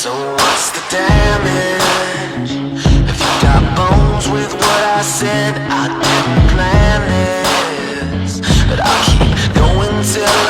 So what's the damage? If you got bones with what I said, I didn't plan this, but I'll keep going till